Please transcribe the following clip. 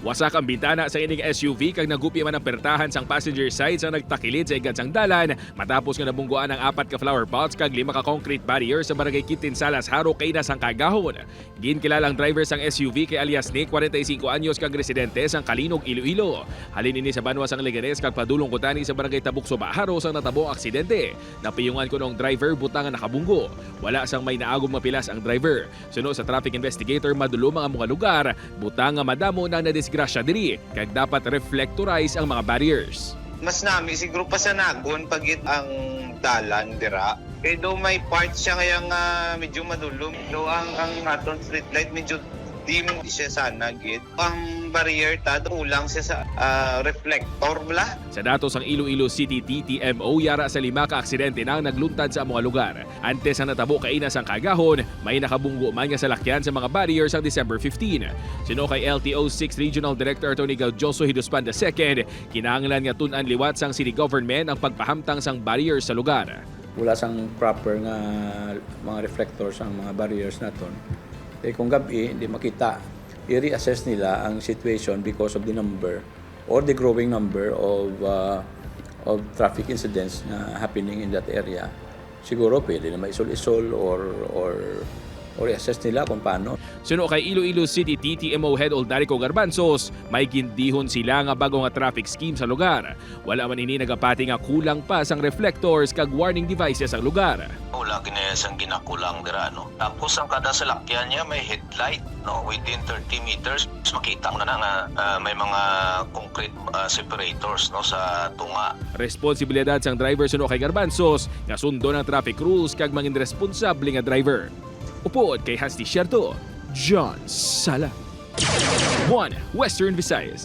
Wasak ang bintana sa ining SUV kag nagupi man ang pertahan sang passenger side sa nagtakilid sa igad sang dalan matapos nga nabungguan ang 4 ka flower pots kag 5 ka concrete barrier sa barangay Kitinsalas, Haro, Kayna, sang Kagahon. Ginkilalang ang driver sang SUV kay alias Nick, 45 anyos kag residente sang Kalinog, Iloilo. Halin ini sa banwa sang Leganes kag padulong kutani sa barangay Tabukso, Haro sang natabo ang aksidente. Napiyungan ko nung driver butang nga nakabunggo. Wala sang may naagong mapilas ang driver. Suno sa traffic investigator madulom ang mga lugar, butang nga madamo na nadisgrasya diri kag dapat reflectorize ang mga barriers. Mas nami siguro pa sa nagon pagit ang dalan dira. Kaya daw may part siya kaya nga medyo madulom. Daw ang aton street light medyo dim siya sana gid. Ang barrier ta ulang siya sa reflector bla. Sa datos ang Iloilo City TTMO, yara sa 5 ka aksidente na nagluntad sa mga lugar. Antes ang natabo kainas ang Kagahon, may nakabunggo man nga salakyan sa mga barriers ang December 15. Sino kay LTO 6 Regional Director Tony Gaudioso Hiduspan II, kinahanglan nga tun-an liwat sang city government ang pagpahamtang sang barriers sa lugar. Wala sang proper nga mga reflectors ang mga barriers naton. Kung gabi hindi makita, i-reassess nila ang situation because of the number or the growing number of traffic incidents na happening in that area. Siguro pwede na maisol-isol or i-assess nila kung paano. Suno kay Iloilo City TTMO Head Oldarico Garbanzos, may gindihon sila nga bago nga traffic scheme sa lugar. Wala man ini nagapati nga kulang pa sang reflectors kag warning devices ang lugar. Wala ginayasang ginakulang dira, no? Tapos ang kada salakyan niya may headlight, no? Within 30 meters, makita mo na nga may mga concrete separators, no? Sa tunga. Responsibilidad sang driver suno kay Garbanzos nga sundo ng traffic rules kag mangin responsable nga driver. Upood kay Hasti Sierto, John Sala. 1 Western Visayas.